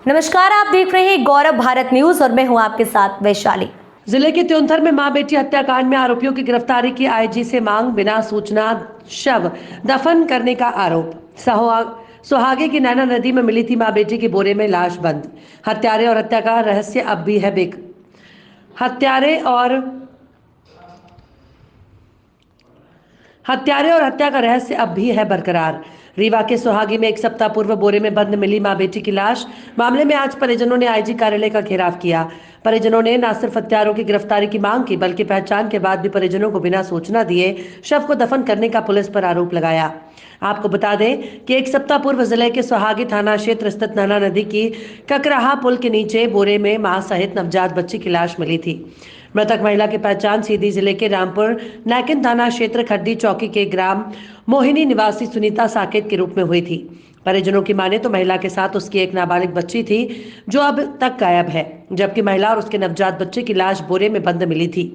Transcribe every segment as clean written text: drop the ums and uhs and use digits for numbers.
नमस्कार, आप देख रहे हैं गौरव भारत न्यूज और मैं हूं आपके साथ वैशाली। जिले के त्योंथर में मां बेटी हत्याकांड में आरोपियों की गिरफ्तारी की आईजी से मांग, बिना सूचना शव दफन करने का आरोप। सुहागे की नैना नदी में मिली थी मां बेटी की बोरे में लाश बंद। हत्यारे और हत्या का रहस्य अब भी है हत्यारे और हत्या का रहस्य अब भी है बरकरार। रीवा के सुहागी में एक सप्ताह पूर्व बोरे में बंद मिली मां बेटी की लाश मामले में आज परिजनों ने आईजी कार्यालय का घेराव किया। परिजनों ने न सिर्फ हत्यारों की गिरफ्तारी की मांग की, बल्कि पहचान के बाद भी परिजनों को बिना सूचना दिए शव को दफन करने का पुलिस पर आरोप लगाया। आपको बता दें कि एक सप्ताह पूर्व जिले के सुहागी थाना क्षेत्र स्थित नैना नदी की ककराहा पुल के नीचे बोरे में मां सहित नवजात बच्ची की लाश मिली थी। मृतक महिला की पहचान सीधी जिले के रामपुर नाकिन थाना क्षेत्र खड्डी चौकी के ग्राम मोहिनी निवासी सुनीता साकेत के रूप में हुई थी। परिजनों की माने तो महिला के साथ उसकी एक नाबालिग बच्ची थी, जो अब तक गायब है, जबकि महिला और उसके नवजात बच्चे की लाश बोरे में बंद मिली थी।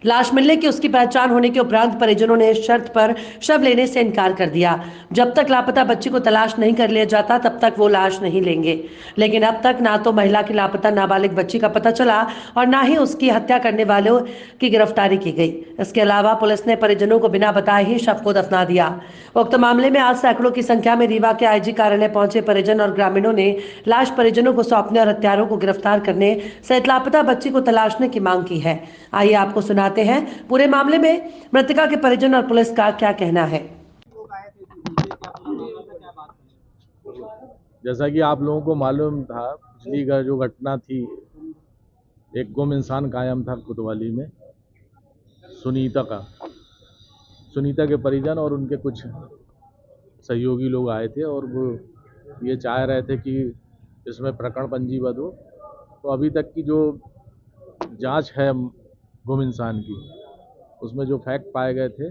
लाश मिलने की उसकी पहचान होने के उपरांत परिजनों ने इस शर्त पर शव लेने से इनकार कर दिया, जब तक लापता बच्ची को तलाश नहीं कर लिया जाता तब तक वो लाश नहीं लेंगे। लेकिन अब तक ना तो महिला की लापता नाबालिग बच्ची का पता चला और ना ही उसकी हत्या करने वालों की गिरफ्तारी की गई। इसके अलावा पुलिस ने परिजनों को बिना बताए ही शव को दफना दिया। उक्त मामले में आज सैकड़ों की संख्या में रीवा के आईजी कार्यालय पहुंचे परिजन और ग्रामीणों ने लाश परिजनों को सौंपने और हत्यारों को गिरफ्तार करने सहित लापता बच्ची को तलाशने की मांग की है। आइए आपको सुनाते हैं पूरे मामले में मृतका के परिजन और पुलिस का क्या कहना है। जैसा कि आप लोगों को मालूम था, पिछली जो घटना थी, एक गुम इंसान कायम था कोतवाली में, सुनीता के परिजन और उनके कुछ सहयोगी लोग आए थे और वो ये चाह रहे थे कि इसमें प्रकरण पंजीबद्ध हो। तो अभी तक की जो जांच है गुम इंसान की, उसमें जो फैक्ट पाए गए थे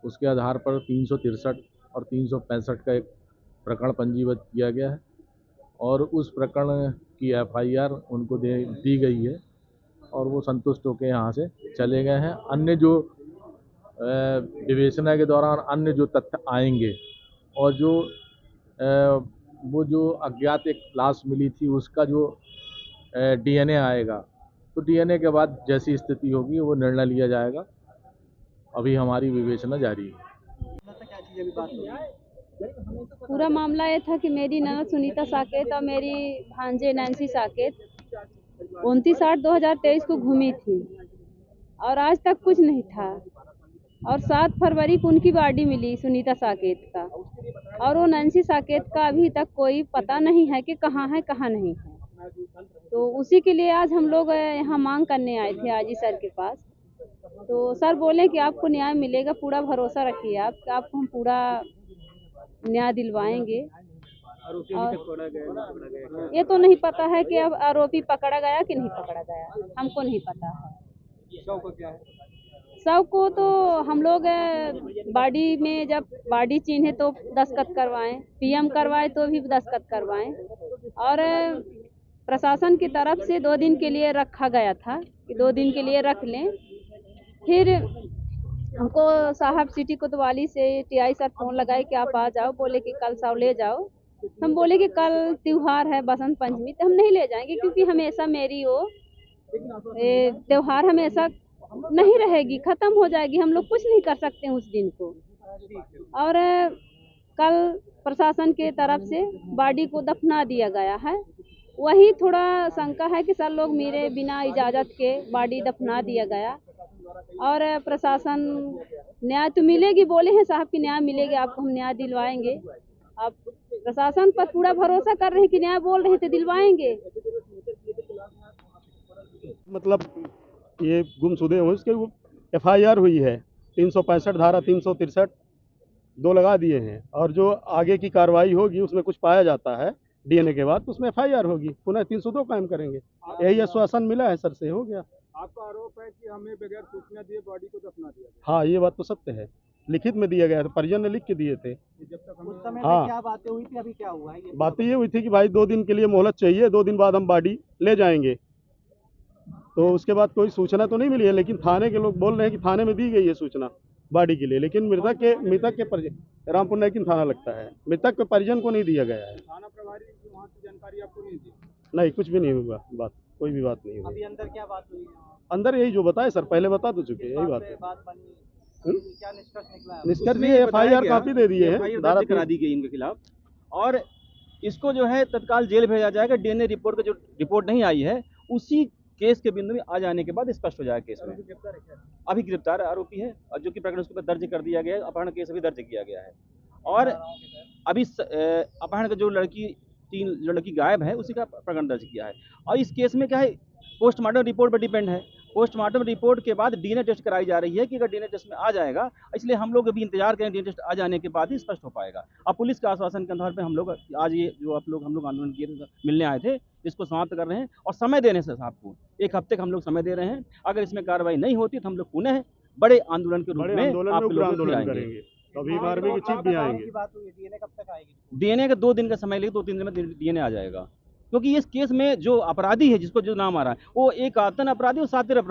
उसके आधार पर 363 और 365 का एक प्रकरण पंजीबद्ध किया गया है और उस प्रकरण की एफआईआर उनको दी गई है और वो संतुष्ट होकर यहाँ से चले गए हैं। अन्य जो विवेचना के दौरान अन्य जो तथ्य आएंगे और जो वो जो अज्ञात एक लाश मिली थी उसका जो डीएनए आएगा, तो डीएनए के बाद जैसी स्थिति होगी वो निर्णय लिया जाएगा। अभी हमारी विवेचना जारी है। पूरा मामला ये था कि मेरी ननद सुनीता साकेत और मेरी भांजे नैन्सी साकेत 29/8/2023 को घूमी थी और आज तक कुछ नहीं था। और 7 फरवरी को उनकी बॉडी मिली सुनीता साकेत का, और वो नैन्सी साकेत का अभी तक कोई पता नहीं है कि कहाँ है कहाँ नहीं है। तो उसी के लिए आज हम लोग यहाँ मांग करने आए थे आईजी सर के पास। तो सर बोले कि आपको न्याय मिलेगा, पूरा भरोसा रखिए आप, कि आपको हम पूरा न्याय दिलवाएंगे। और ये तो नहीं पता है कि अब आरोपी पकड़ा गया कि नहीं पकड़ा गया, हमको नहीं पता है। शव को तो हम लोग बॉडी में जब बॉडी चिन्हे तो दस्तखत करवाएं, पीएम करवाए तो भी दस्तखत करवाएं, और प्रशासन की तरफ से 2 दिन के लिए रखा गया था कि 2 दिन के लिए रख लें। फिर हमको साहब सिटी कोतवाली से टीआई सर फोन लगाए कि आप आ जाओ, बोले कि कल शव ले जाओ। हम बोले कि कल त्योहार है बसंत पंचमी, तो हम नहीं ले जाएंगे, क्योंकि हमेशा मेरी वो त्योहार हमेशा नहीं रहेगी, खत्म हो जाएगी, हम लोग कुछ नहीं कर सकते हैं उस दिन को। और कल प्रशासन के तरफ से बॉडी को दफना दिया गया है। वही थोड़ा शंका है कि सर लोग मेरे बिना इजाज़त के बॉडी दफना दिया गया, और प्रशासन न्याय तो मिलेगी, बोले हैं साहब कि न्याय मिलेगी, आपको हम न्याय दिलवाएंगे। आप प्रशासन पर पूरा भरोसा कर रहे हैं कि न्याय बोल रहे थे दिलवाएंगे। मतलब ये गुमशुदे हुए, उसके एफआईआर हुई है, 365 धारा 363 2 लगा दिए हैं, और जो आगे की कार्रवाई होगी उसमें कुछ पाया जाता है डीएनए के बाद तो उसमें एफआईआर होगी, पुनः 302 कायम करेंगे। यही आश्वासन मिला है सर से, हो गया। आपका आरोप है कि हमें बगैर सूचना दिए बॉडी को दफना दिया गया। हाँ, ये बात तो सत्य है, लिखित में दिया गया था, परिजन ने लिख के दिए थे। जब तक उस समय हाँ, क्या बातें हुई थी, अभी क्या हुआ है? बातें ये हुई थी कि भाई 2 दिन के लिए मोहलत चाहिए, 2 दिन बाद हम बॉडी ले जाएंगे। तो उसके बाद कोई सूचना तो नहीं मिली है, लेकिन थाने के लोग बोल रहे हैं कि थाने में दी गई है सूचना। बॉडी के लिए, लेकिन मृतक के परिजन रामपुर नैकिन थाना लगता है, मृतक के परिजन को नहीं दिया गया है। थाना प्रभारी की वहाँ की जानकारी आपको नहीं दी? नहीं, कुछ भी नहीं हुआ बात, कोई भी बात नहीं हुई। अभी अंदर क्या बात हुई है? अंदर यही जो बताए सर, पहले बता तो चुके, यही बात है। बात बनी, क्या निष्कर्ष निकला है? निष्कर्ष ये FIR कॉपी दे दिए हैं, FIR धारा दर्ज करा दी गई इनके खिलाफ, और इसको जो है तत्काल जेल भेजा जाएगा। DNA रिपोर्ट का जो रिपोर्ट नहीं आई है, उसी केस के बिंदु में आ जाने के बाद स्पष्ट हो जाएगा केस में। अभी गिरफ्तार आरोपी है, और जो कि प्रकरण उसके ऊपर दर्ज कर दिया गया है, अपहरण केस भी दर्ज किया गया है। और अभी अपहरण का जो लड़की गायब है, उसी का प्रकरण दर्ज किया है। और इस केस में क्या है, पोस्टमार्टम रिपोर्ट पर डिपेंड है। पोस्टमार्टम रिपोर्ट के बाद DNA टेस्ट कराई जा रही है कि अगर DNA टेस्ट में आ जाएगा, इसलिए हम लोग अभी इंतजार करें, DNA टेस्ट आ जाने के बाद ही स्पष्ट हो पाएगा। अब पुलिस के आश्वासन के आधार पर हम लोग आज ये जो हम लोग आंदोलन किए थे, मिलने आए थे, इसको समाप्त कर रहे हैं। और समय देने से आपको 1 हफ्ते का हम लोग समय दे रहे हैं। अगर इसमें कार्रवाई नहीं होती तो हम लोग पुनः बड़े आंदोलन के रूप में आप उग्र लोग आंदोलन करेंगे। कभी आर्मी की चीफ भी आएंगे। की बात हुई है, डीएनए कब तक आएगी? DNA का 2 दिन का समय लेगा, 2-3 दिन में DNA आ जाएगा। क्योंकि इस केस में जो अपराधी है, जिसको जो नाम आ रहा है, वो एक आतन अपराधी और सातिर अपराधी